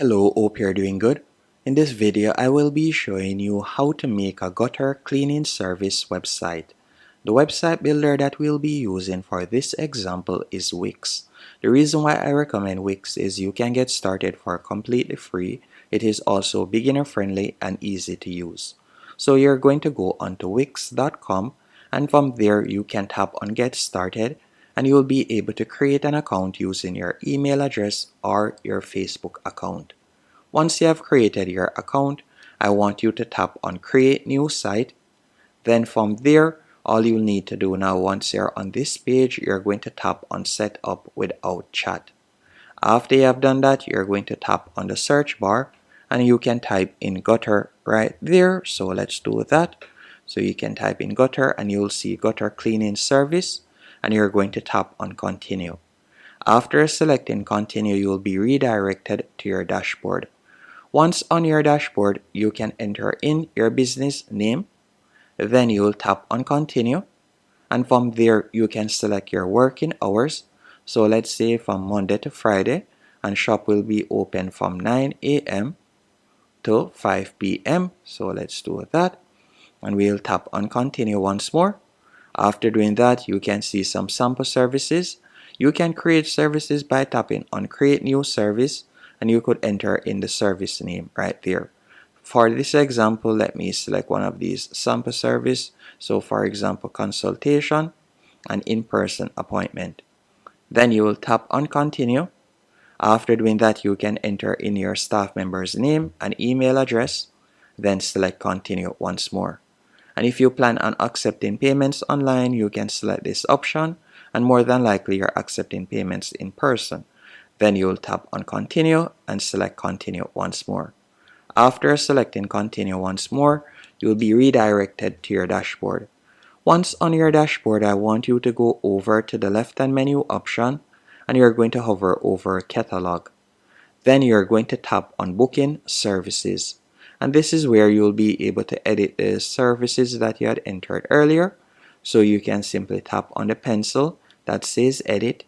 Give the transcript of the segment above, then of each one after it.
Hello, hope you're doing good. In this video, I will be showing you how to make a gutter cleaning service website. The website builder that we'll be using for this example is Wix. The reason why I recommend Wix is you can get started for completely free. It is also beginner friendly and easy to use. So you're going to go onto wix.com, and from there you can tap on get started, and you will be able to create an account using your email address or your Facebook account. Once you have created your account, I want you to tap on create new site. Then from there, all you'll need to do now, once you're on this page, you're going to tap on set up without chat. After you have done that, you're going to tap on the search bar and you can type in gutter right there. So let's do that. So you can type in gutter and you'll see gutter cleaning service, and you're going to tap on continue. After selecting continue, you will be redirected to your dashboard. Once on your dashboard, you can enter in your business name, then you'll tap on continue, and from there you can select your working hours. So let's say from Monday to Friday, and shop will be open from 9 a.m. to 5 p.m. So let's do that, and we'll tap on continue once more. After doing that, you can see some sample services. You can create services by tapping on create new service, and you could enter in the service name right there. For this example, let me select one of these sample service. So for example, consultation and in-person appointment. Then you will tap on continue. After doing that, you can enter in your staff member's name and email address, then select continue once more. And if you plan on accepting payments online, you can select this option, and more than likely you're accepting payments in person. Then you'll tap on continue and select continue once more. After selecting continue once more, you'll be redirected to your dashboard. Once on your dashboard, I want you to go over to the left-hand menu option, and you're going to hover over catalog. Then you're going to tap on booking services, and this is where you'll be able to edit the services that you had entered earlier. So you can simply tap on the pencil that says edit.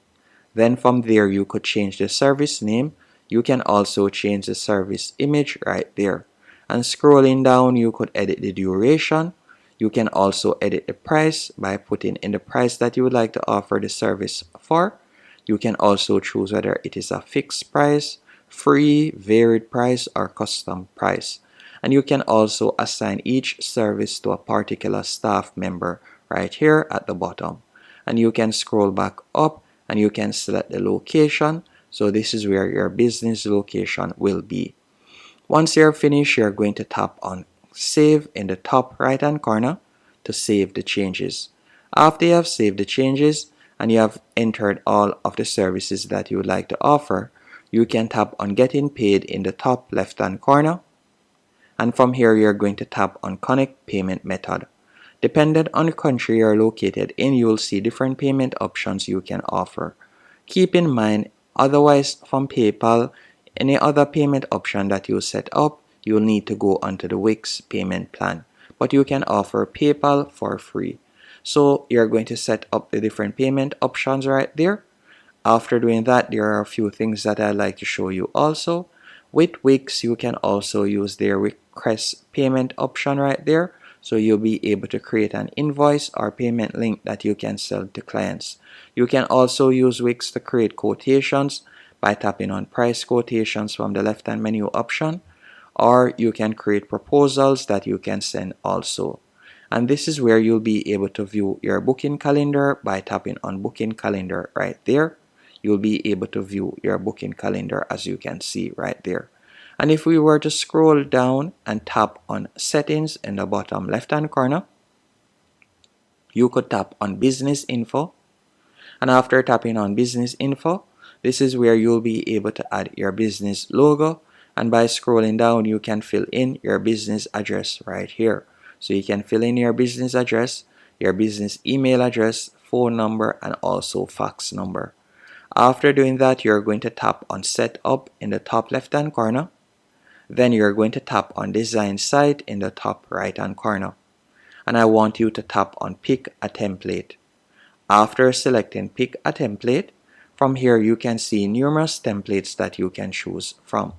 Then from there you could change the service name. You can also change the service image right there, and scrolling down you could edit the duration. You can also edit the price by putting in the price that you would like to offer the service for. You can also choose whether it is a fixed price, free, varied price, or custom price. And you can also assign each service to a particular staff member right here at the bottom. And you can scroll back up and you can select the location. So this is where your business location will be. Once you're finished, you're going to tap on save in the top right hand corner to save the changes. After you have saved the changes and you have entered all of the services that you would like to offer, you can tap on getting paid in the top left hand corner, and from here you're going to tap on connect payment method. Depending on the country you're located in, you'll see different payment options you can offer. Keep in mind, otherwise from PayPal, any other payment option that you set up, you'll need to go onto the Wix payment plan. But you can offer PayPal for free. So you're going to set up the different payment options right there. After doing that, there are a few things that I'd like to show you also. With Wix, you can also use their request payment option right there. So you'll be able to create an invoice or payment link that you can sell to clients. You can also use Wix to create quotations by tapping on price quotations from the left-hand menu option, or you can create proposals that you can send also. And this is where you'll be able to view your booking calendar by tapping on booking calendar right there. You'll be able to view your booking calendar as you can see right there. And if we were to scroll down and tap on settings in the bottom left hand corner, you could tap on business info. And after tapping on business info, this is where you'll be able to add your business logo. And by scrolling down, you can fill in your business address right here. So you can fill in your business address, your business email address, phone number, and also fax number. After doing that, you're going to tap on set up in the top left hand corner. Then you're going to tap on design site in the top right hand corner. And I want you to tap on pick a template. After selecting pick a template, from here you can see numerous templates that you can choose from.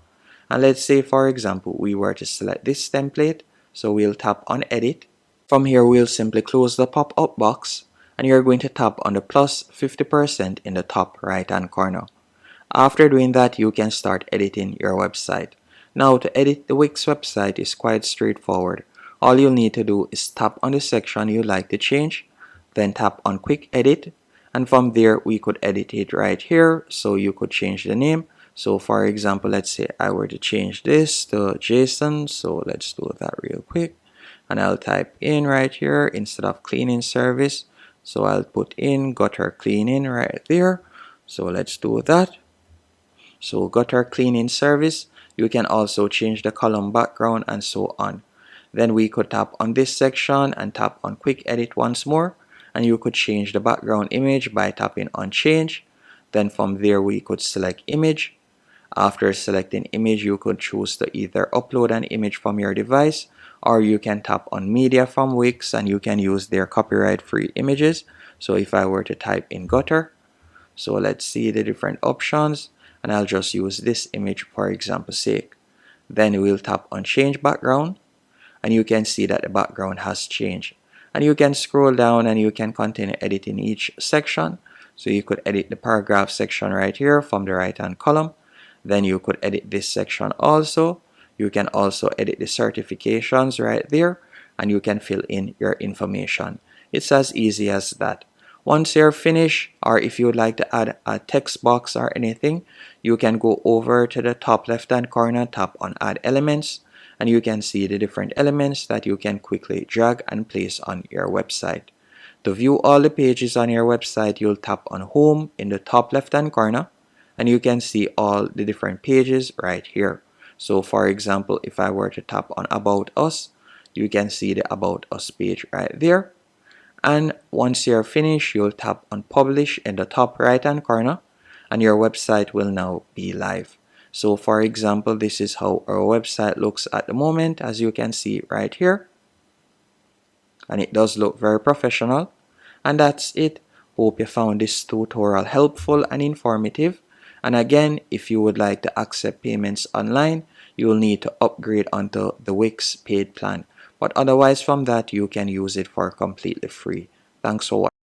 And let's say, for example, we were to select this template, so we'll tap on edit. From here, we'll simply close the pop-up box, and you're going to tap on the plus 50% in the top right hand corner. After doing that, you can start editing your website. Now, to edit the Wix website is quite straightforward. All you'll need to do is tap on the section you'd like to change, then tap on quick edit, and from there we could edit it right here. So you could change the name. So for example, let's say I were to change this to Jason. So let's do that real quick, and I'll type in right here instead of cleaning service, so I'll put in gutter cleaning right there. So let's do that. So gutter cleaning service. You can also change the column background and so on. Then we could tap on this section and tap on quick edit once more, and you could change the background image by tapping on change. Then from there we could select image. After selecting image, you could choose to either upload an image from your device, or you can tap on media from Wix and you can use their copyright free images. So if I were to type in gutter, so let's see the different options, and I'll just use this image for example's sake. Then we'll tap on change background, and you can see that the background has changed. And you can scroll down and you can continue editing each section. So you could edit the paragraph section right here from the right hand column. Then you could edit this section also. You can also edit the certifications right there, and you can fill in your information. It's as easy as that. Once you're finished, or if you would like to add a text box or anything, you can go over to the top left hand corner, tap on add elements, and you can see the different elements that you can quickly drag and place on your website. To view all the pages on your website, you'll tap on home in the top left hand corner, and you can see all the different pages right here. So for example, if I were to tap on about us, you can see the about us page right there. And once you're finished, you'll tap on publish in the top right hand corner, and your website will now be live. So for example, this is how our website looks at the moment, as you can see right here, and it does look very professional. And that's it. Hope you found this tutorial helpful and informative. And again, if you would like to accept payments online, you will need to upgrade onto the Wix paid plan. But otherwise from that, you can use it for completely free. Thanks for watching.